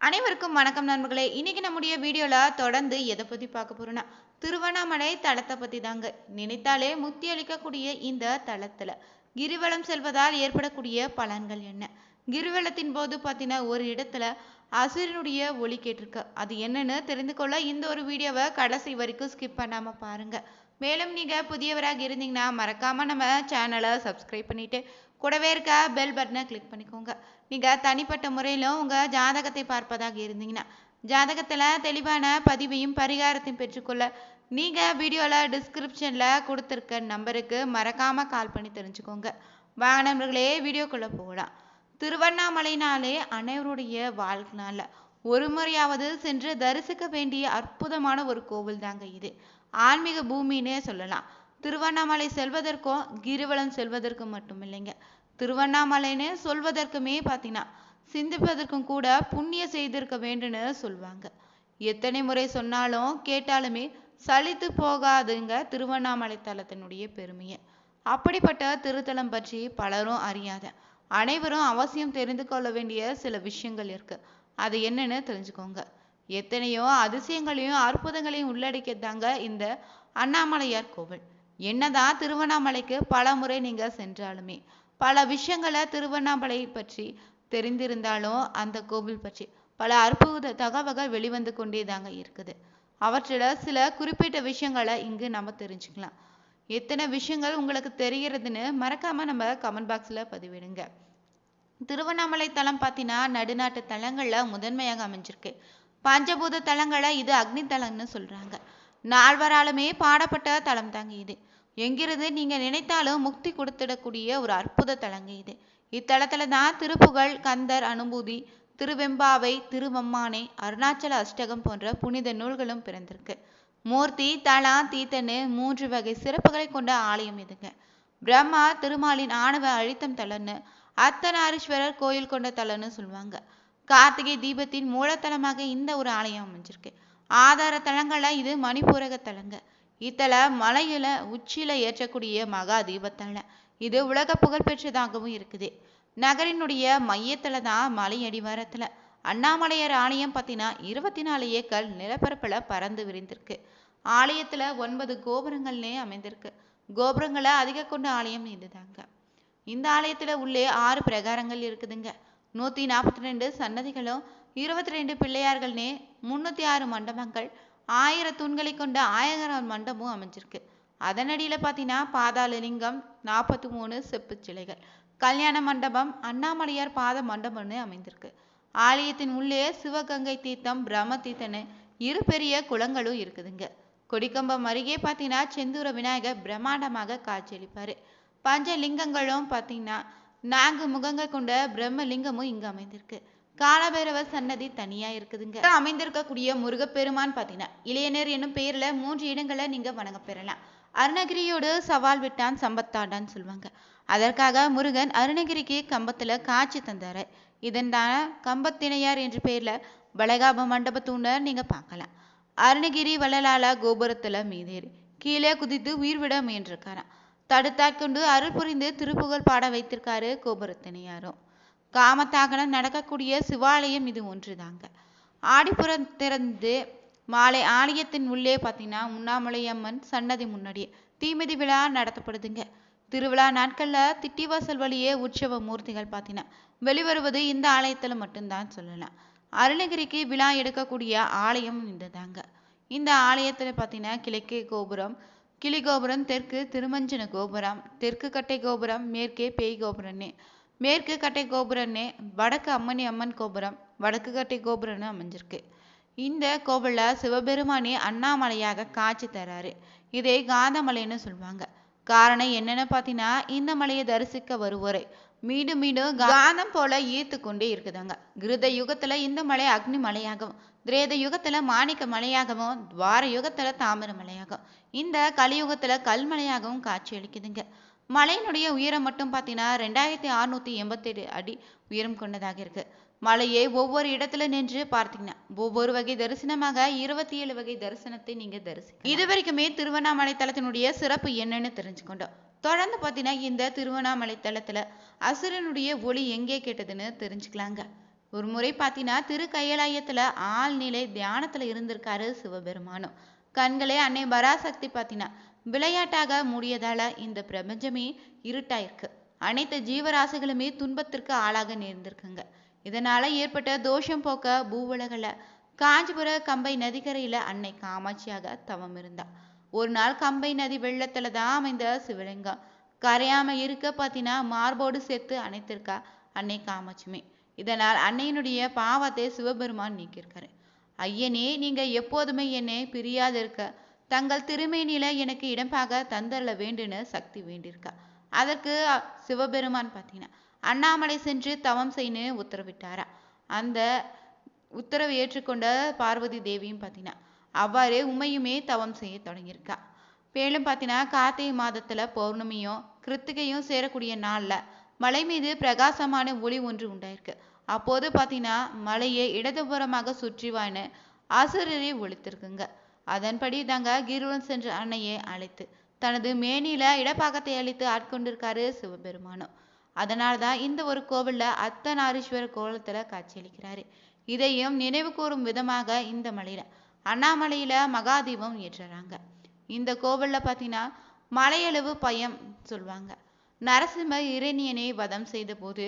அனைவருக்கும் வணக்கம் நண்பர்களே. இன்னைக்கு நம்முடைய வீடியோல தொடர்ந்து எதை பத்தி பார்க்க போறோம்னா, திருவண்ணாமலை தலத்தை பத்தி தாங்க. நினைத்தாலே முக்தி அளிக்கக்கூடிய இந்த தலத்துல கிரிவலம் செல்வதால் ஏற்படக்கூடிய பலன்கள் என்ன? கிரிவலத்தின் போது பார்த்தீங்கன்னா ஒரு இடத்துல அசுரனுடைய ஒலி கேட்டிருக்கு. அது என்னன்னு தெரிந்து கொள்ள இந்த ஒரு வீடியோவை கடைசி வரைக்கும் ஸ்கிப் பண்ணாம பாருங்க. மேலும் நீங்க புதியவராக இருந்தீங்கன்னா மறக்காம நம்ம சேனலை சப்ஸ்கிரைப் பண்ணிட்டு கூடவே இருக்க பெல் பட்டனை கிளிக் பண்ணிக்கோங்க. நீங்கள் தனிப்பட்ட முறையிலும் உங்கள் ஜாதகத்தை பார்ப்பதாக இருந்தீங்கன்னா ஜாதகத்தில் தெளிவான பதிவையும் பரிகாரத்தையும் பெற்றுக்கொள்ள நீங்கள் வீடியோவில் டிஸ்கிரிப்ஷனில் கொடுத்துருக்க நம்பருக்கு மறக்காமல் கால் பண்ணி தெரிஞ்சுக்கோங்க. வாங்க நண்பர்களே, வீடியோக்குள்ளே போகலாம். திருவண்ணாமலைனாலே அனைவருடைய வாழ்க்கைனால ஒரு முறையாவது சென்று தரிசிக்க வேண்டிய அற்புதமான ஒரு கோவில் தாங்க இது. ஆன்மீக பூமின்னே சொல்லலாம். திருவண்ணாமலை செல்வதற்கும் கிரிவலம் செல்வதற்கும் மட்டும் இல்லைங்க, திருவண்ணாமலைன்னு சொல்வதற்குமே பார்த்தீங்கன்னா சிந்திப்பதற்கும் கூட புண்ணிய செய்திருக்க வேண்டும்னு சொல்லுவாங்க. எத்தனை முறை சொன்னாலும் கேட்டாலுமே சலித்து போகாதுங்க திருவண்ணாமலை தலத்தினுடைய பெருமையை. அப்படிப்பட்ட திருத்தலம் பற்றி பலரும் அறியாத அனைவரும் அவசியம் தெரிந்து கொள்ள வேண்டிய சில விஷயங்கள் இருக்கு. அது என்னன்னு தெரிஞ்சுக்கோங்க. எத்தனையோ அதிசயங்களையும் அற்புதங்களையும் உள்ளடக்கியதாங்க இந்த அண்ணாமலையார் கோவில். என்னதான் திருவண்ணாமலைக்கு பல முறை நீங்க சென்றாலுமே பல விஷயங்களை திருவண்ணாமலை பற்றி தெரிந்திருந்தாலும் அந்த கோவில் பற்றி பல அற்புத தகவல்கள் வெளிவந்து கொண்டே தாங்க இருக்குது. அவற்றில் சில குறிப்பிட்ட விஷயங்களை இங்கு நம்ம தெரிஞ்சுக்கலாம். எத்தனை விஷயங்கள் உங்களுக்கு தெரிகிறதுன்னு மறக்காம நம்ம கமெண்ட் பாக்ஸ்ல பதிவிடுங்க. திருவண்ணாமலை தலம் பார்த்தீங்கன்னா நடுநாட்டு தலங்கள்ல முதன்மையாக அமைஞ்சிருக்கு. பஞ்சபூத தலங்களை இது அக்னி தலம்னு சொல்றாங்க. நால்வராலுமே பாடப்பட்ட தலம் தாங்க இது. எங்கிருந்து நீங்க நினைத்தாலும் முக்தி கொடுத்திடக்கூடிய ஒரு அற்புத தலங்க இது. இத்தலத்துல தான் திருப்புகழ், கந்தர் அனுபூதி, திருவெம்பாவை, திருவம்மானை, அருணாச்சல அஷ்டகம் போன்ற புனித நூல்களும் பிறந்திருக்கு. மூர்த்தி, தலா, தீத்தன்னு 3 வகை சிறப்புகளை கொண்ட ஆலயம் இதுங்க. பிரம்மா திருமாலின் ஆணவ அழித்தம் தலன்னு அர்த்தநாரீஸ்வரர் கோயில் கொண்ட தலன்னு சொல்லுவாங்க. கார்த்திகை தீபத்தின் மூலத்தலமாக இந்த ஒரு ஆலயம் அமைஞ்சிருக்கு. ஆதார தலங்கள்ல இது மணிப்பூரக தலங்க. இத்தல மலையில உச்சியில ஏற்றக்கூடிய மகா தீபத்தல. இது உலக புகழ்பெற்றதாகவும் இருக்குது. நகரினுடைய மையத்துல தான் மலை அடிவாரத்துல அண்ணாமலையார் ஆலயம் பார்த்தீங்கன்னா 24 ஏக்கர் நிலப்பரப்புல பறந்து விரிந்திருக்கு. ஆலயத்துல 9 கோபுரங்கள்னே அமைந்திருக்கு. கோபுரங்களை அதிக கொண்ட ஆலயம் இதுதாங்க. இந்த ஆலயத்துல உள்ளே 6 பிரகாரங்கள் இருக்குதுங்க. 142 சன்னதிகளும் 22 பிள்ளையார்கள்னே 306 மண்டபங்கள் 1000 தூண்களை கொண்ட 1000 மண்டபமும் அமைஞ்சிருக்கு. அதனடியில பார்த்தீங்கன்னா பாதாள லிங்கம், 43 செப்பு சிலைகள், கல்யாண மண்டபம், அண்ணாமலையார் பாத மண்டபம்னு அமைந்திருக்கு. ஆலயத்தின் உள்ளே சிவகங்கை தீர்த்தம், பிரம்ம தீர்த்தன்னு 2 பெரிய குளங்களும் இருக்குதுங்க. கொடிக்கம்பம் அருகே பார்த்தீங்கன்னா செந்தூர விநாயகர் பிரம்மாண்டமாக காட்சியளிப்பாரு. பஞ்சலிங்கங்களும் பார்த்தீங்கன்னா 4 முகங்கள் கொண்ட பிரம்மலிங்கமும் இங்கு அமைந்திருக்கு. காலபைரவர் சன்னதி தனியா இருக்குதுங்க. அமைந்திருக்கக்கூடிய முருகப்பெருமான் பார்த்தீங்கன்னா இளையனர் என்னும் பெயர்ல 3 இடங்களை நீங்க வணங்க பெறலாம். அருணகிரியோடு சவால் விட்டான் சம்பத்தாடான்னு சொல்லுவாங்க. அதற்காக முருகன் அருணகிரிக்கு கம்பத்துல காட்சி தந்தாரு. இதனால கம்பத்தினையார் என்ற பெயர்ல வளைகாப மண்டபத்தூண்ட நீங்க பார்க்கலாம். அருணகிரி வள்ளலால கோபுரத்துல மீதேறி கீழே குதித்து உயிர் விட முயன்றிருக்காராம். தடுத்தாட்கொண்டு அருள் புரிந்து திருப்புகழ் பாட வைத்திருக்காரு கோபுரத்தினையாரும். காமத்தாகனம் நடக்கக்கூடிய சிவாலயம் இது ஒன்றுதாங்க. ஆடிப்புறம் திறந்து மாலை ஆலயத்தின் உள்ளே பார்த்தீங்கன்னா உண்ணாமலையம்மன் சன்னதி முன்னாடியே தீமிதி விழா நடத்தப்படுதுங்க. திருவிழா நாட்கள்ல திட்டிவாசல் வழியே உற்சவ மூர்த்திகள் பார்த்தீங்கன்னா வெளிவருவது இந்த ஆலயத்துல மட்டும்தான் சொல்லலாம். அருணகிரிக்கு விழா எடுக்கக்கூடிய ஆலயம் இதுதாங்க. இந்த ஆலயத்துல பார்த்தீங்கன்னா கிழக்கே கோபுரம், கிளி கோபுரம், தெற்கு திருமஞ்சன கோபுரம், தெற்கு கட்டை கோபுரம், மேற்கே பேய் கோபுரம்னே, மேற்கு கட்டை கோபுரம்னே, வடக்கு அம்மணி அம்மன் கோபுரம், வடக்கு கட்டை கோபுரம்னு அமைஞ்சிருக்கு. இந்த கோவில்ல சிவபெருமானே அண்ணாமலையாக காட்சி தராரு. இதை காந்தமலைன்னு சொல்லுவாங்க. காரணம் என்னன்னு பார்த்தீங்கன்னா இந்த மலையை தரிசிக்க வருவோரை மீண்டும் மீண்டும் காந்தம் போல ஈர்த்து கொண்டே இருக்குதாங்க. கிருத யுகத்துல இந்த மலை அக்னி மலையாகவும், திரேத யுகத்துல மாணிக்க மலையாகவும், துவார யுகத்துல தாமிர மலையாகவும், இந்த கலியுகத்துல கல்மலையாகவும் காட்சி அளிக்குதுங்க. மலையினுடைய உயரம் மட்டும் பார்த்தீங்கன்னா 2687 அடி உயரம் கொண்டதாக இருக்கு. மலையை ஒவ்வொரு இடத்துல நின்று பார்த்தீங்கன்னா ஒவ்வொரு வகை தரிசனமாக 27 வகை தரிசனத்தை நீங்க தரிசிக்கலாம். இது வரைக்குமே திருவண்ணாமலை தலத்தினுடைய சிறப்பு என்னன்னு தெரிஞ்சுக்கொண்டோம். தொடர்ந்து பார்த்தீங்கன்னா இந்த திருவண்ணாமலை தலத்துல அசுரனுடைய ஒளி எங்கே கேட்டதுன்னு தெரிஞ்சுக்கலாங்க. ஒரு முறை பார்த்தீங்கன்னா திருக்கைலாயத்துல ஆழ்நிலை தியானத்துல இருந்திருக்காரு சிவபெருமானும். கண்களே அன்னை பராசக்தி பார்த்தீங்கன்னா விளையாட்டாக மூடியதால இந்த பிரபஞ்சமே இருட்டாயிருக்கு. அனைத்து ஜீவராசிகளுமே துன்பத்திற்கு ஆளாக நேர்ந்திருக்குங்க. இதனால ஏற்பட்ட தோஷம் போக்க பூவுலகில காஞ்சிபுர கம்பை நதிக்கரையில அன்னை காமாட்சியாக தவம் இருந்தா. ஒரு நாள் கம்பை நதி வெள்ளத்துல தான் அமைந்த சிவலிங்கம் கரையாம இருக்க பார்த்தீங்கன்னா மார்போடு சேர்த்து அணைத்திருக்கா அன்னை காமாட்சியுமே. இதனால் அன்னையினுடைய பாவத்தை சிவபெருமான் நீக்கியிருக்காரு. ஐயனே, நீங்க எப்போதுமே என்னை பிரியாதிருக்க தங்கள் திருமேனியில எனக்கு இடம்பாக தந்தரல வேண்டுன்னு சக்தி வேண்டியிருக்கா. அதற்கு சிவபெருமான் பார்த்தீங்கன்னா அண்ணாமலை சென்று தவம் செய்யு உத்தரவிட்டாரா. அந்த உத்தரவை ஏற்றுக்கொண்ட பார்வதி தேவியும் பார்த்தீங்கன்னா அவ்வாறே உமையுமே தவம் செய்ய தொடங்கியிருக்கா. மேலும் பார்த்தீங்கன்னா கார்த்திகை மாதத்துல பௌர்ணமியும் கிருத்திகையும் சேரக்கூடிய நாள்ல மலை மீது பிரகாசமான ஒளி ஒன்று உண்டாயிருக்கு. அப்போது பார்த்தீங்கன்னா மலையை இடதுபுறமாக சுற்றிவான்னு அசுரரை ஒழித்திருக்குங்க. அதன்படி தாங்க கிருவலம் சென்ற அன்னையை அழைத்து தனது மேனியில இடப்பாகத்தை அளித்து ஆட்கொண்டிருக்காரு சிவபெருமானும். அதனால்தான் இந்த ஒரு கோவில்ல அர்த்தநாரீஸ்வரர் கோலத்துல காட்சியளிக்கிறாரு. இதையும் நினைவு கூறும் விதமாக இந்த மலையில அண்ணாமலையில மகாதீபம் ஏற்றுறாங்க. இந்த கோவில்ல பார்த்தீங்கன்னா மலையளவு பயம் சொல்லுவாங்க. நரசிம்ம இரணியனை வதம் செய்த போது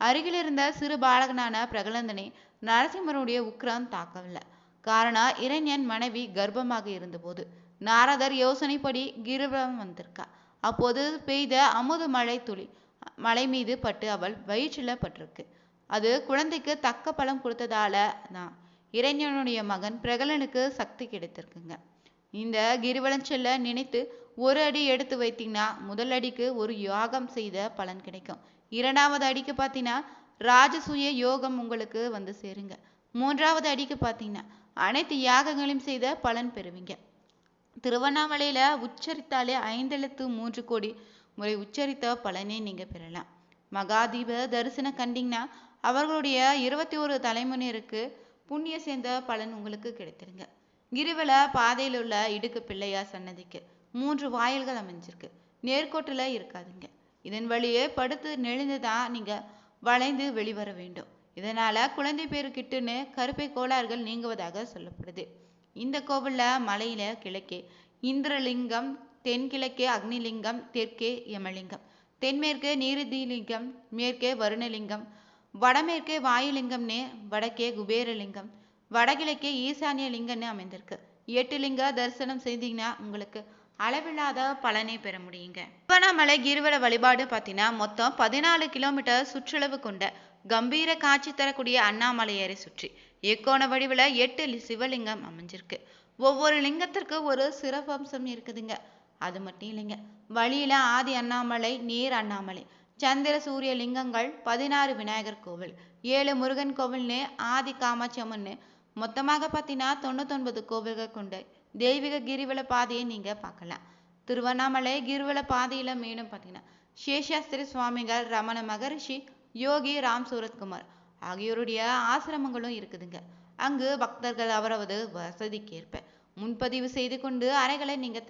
அருகில் இருந்த சிறு பாலகனான பிரகலந்தனை நரசிம்மருடைய உக்கிரம் தாக்கவில்லை. காரணம் இரண்யன் மனைவி கர்ப்பமாக இருந்தபோது நாரதர் யோசனைப்படி கிரிவலம் வந்திருக்கா. அப்போது பெய்த அமுது மழை துளி மலை மீது பட்டு அவள் வயிற்றில பட்டிருக்கு. அது குழந்தைக்கு தக்க பலம் கொடுத்ததால தான் இரண்யனுடைய மகன் பிரகலனுக்கு சக்தி கிடைத்திருக்குங்க. இந்த கிரிவலம் செல்ல நினைத்து ஒரு அடி எடுத்து வைத்தீங்கன்னா முதல் அடிக்கு ஒரு யாகம் செய்த பலன் கிடைக்கும். இரண்டாவது அடிக்கு பார்த்தீங்கன்னா ராஜசூய யோகம் உங்களுக்கு வந்து சேருங்க. மூன்றாவது அடிக்கு பார்த்தீங்கன்னா அனைத்து யாகங்களையும் செய்த பலன் பெறுவீங்க. திருவண்ணாமலையில உச்சரித்தாலே 5 எழுத்து 3 கோடி முறை உச்சரித்த பலனை நீங்க பெறலாம். மகாதீப தரிசனம் கண்டிங்கன்னா அவர்களுடைய 21 தலைமுறையினருக்கு புண்ணிய சேர்ந்த பலன் உங்களுக்கு கிடைத்திருங்க. கிரிவல பாதையில் உள்ள இடுக்கு பிள்ளையார் சன்னதிக்கு 3 வாயில்கள் அமைஞ்சிருக்கு. நேர்கோட்டுல இருக்காதுங்க. இதன் வழியே படுத்து நெளிந்துதான் நீங்க வளைந்து வெளிவர வேண்டும். இதனால குழந்தை பேரு கிட்டுன்னு கருப்பை கோளாறுகள் நீங்குவதாக சொல்லப்படுது. இந்த கோவில்ல மலையில கிழக்கே இந்திரலிங்கம், தென்கிழக்கே அக்னிலிங்கம், தெற்கே யமலிங்கம், தென்மேற்கே நீருதிலிங்கம், மேற்கே வருணலிங்கம், வடமேற்கே வாயுலிங்கம்னு, வடக்கே குபேரலிங்கம், வடகிழக்கே ஈசானிய லிங்கம்னு அமைந்திருக்கு. 8 லிங்க தரிசனம் செய்தீங்கன்னா உங்களுக்கு அளவில்லாத பலனை பெற முடியுங்க. திருவண்ணாமலை கிரிவல வழிபாடு பார்த்தீங்கன்னா மொத்தம் 14 கிலோமீட்டர் சுற்றளவு கொண்ட கம்பீர காட்சி தரக்கூடிய அண்ணாமலையாரை சுற்றி எக்கோண வடிவில் 8 சிவலிங்கம் அமைஞ்சிருக்கு. ஒவ்வொரு லிங்கத்திற்கு ஒரு சிறப்பம்சம் இருக்குதுங்க. அது மட்டும் இல்லைங்க, வழியில ஆதி அண்ணாமலை, நீர் அண்ணாமலை, சந்திர சூரிய லிங்கங்கள், 16 விநாயகர் கோவில், 7 முருகன் கோவில்னு, ஆதி காமாட்சி அம்மன்னு மொத்தமாக பார்த்தீங்கன்னா 99 கோவில்கள் கொண்ட தெய்வீக கிரிவல பாதையை நீங்க பார்க்கலாம். திருவண்ணாமலை கிரிவல பாதையில மேலும் பார்த்தீங்கன்னா சேஷாஸ்திரி சுவாமிகள், ரமண மகரிஷி, யோகி ராம் சூரத்குமார் ஆகியோருடைய ஆசிரமங்களும் இருக்குதுங்க. அங்கு பக்தர்கள் அவரது வசதிக்கேற்ப முன்பதிவு செய்து கொண்டு அறைகளை நீங்க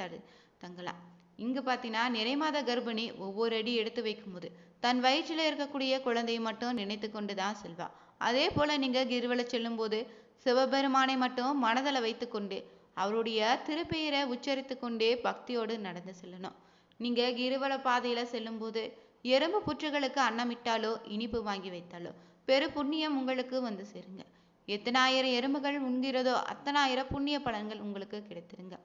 தங்கலாம். இங்கு பார்த்தீங்கன்னா நிறைமாத கர்ப்பிணி ஒவ்வொரு அடி எடுத்து வைக்கும்போது தன் வயிற்றில் இருக்கக்கூடிய குழந்தையை மட்டும் நினைத்து கொண்டு தான் செல்வா. அதே போல நீங்க கிரிவல செல்லும் போது சிவபெருமானை மட்டும் மனதில் வைத்து கொண்டு அவருடைய திருப்பெயரை உச்சரித்து கொண்டே பக்தியோடு நடந்து செல்லணும். நீங்க கிரிவல பாதையில செல்லும் போது எறும்பு புற்றுகளுக்கு அன்னமிட்டாலோ இனிப்பு வாங்கி வைத்தாலோ பெரு புண்ணியம் உங்களுக்கு வந்து சேருங்க. எத்தனாயிரம் எறும்புகள் உண்கிறதோ அத்தனாயிரம் புண்ணிய பலன்கள் உங்களுக்கு கிடைத்திருங்க.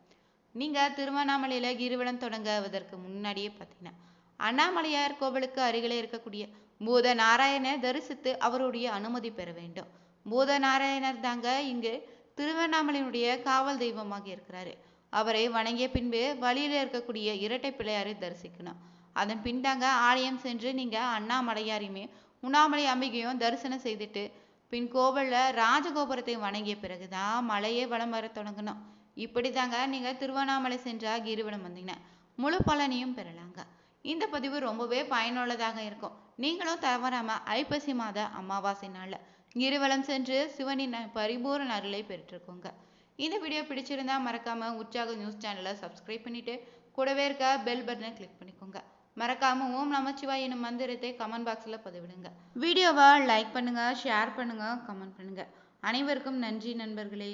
நீங்க திருவண்ணாமலையில கிரிவலம் தொடங்குவதற்கு முன்னாடியே பார்த்தீங்கன்னா அண்ணாமலையார் கோவிலுக்கு அருகிலே இருக்கக்கூடிய பூத நாராயணர் தரிசித்து அவருடைய அனுமதி பெற வேண்டும். பூத நாராயணர் தாங்க இங்கு திருவண்ணாமலையினுடைய காவல் தெய்வமாக இருக்கிறாரு. அவரை வணங்கிய பின்பு வழியில இருக்கக்கூடிய இரட்டை பிள்ளையாரை தரிசிக்கணும். அதன் பின் தாங்க ஆலயம் சென்று நீங்க அண்ணாமலையாரையுமே உண்ணாமலை அம்பிகையும் தரிசனம் செய்துட்டு பின் கோவில்ல ராஜகோபுரத்தை வணங்கிய பிறகுதான் மலையை வலம் வர தொடங்கணும். இப்படி தாங்க நீங்க திருவண்ணாமலை சென்றா கிரிவலம் வந்தீங்கன்னா முழு பலனையும் பெறலாங்க. இந்த பதிவு ரொம்பவே பயனுள்ளதாக இருக்கும். நீங்களும் தவறாம ஐப்பசி மாத அமாவாசை நாள்ல கிரிவலம் சென்று சிவனின் பரிபூரண அருளை பெற்றுக்கோங்க. இந்த வீடியோ பிடிச்சிருந்தா மறக்காம உற்சாக நியூஸ் சேனலை சப்ஸ்கிரைப் பண்ணிட்டு கூடவே இருக்க பெல் பட்டனை கிளிக் பண்ணிக்கோங்க. மறக்காம ஓம் நமச்சிவாய் எனும் மந்திரத்தை கமெண்ட் பாக்ஸில் பதிவிடுங்க. வீடியோவை லைக் பண்ணுங்க, ஷேர் பண்ணுங்க, கமெண்ட் பண்ணுங்க. அனைவருக்கும் நன்றி நண்பர்களே.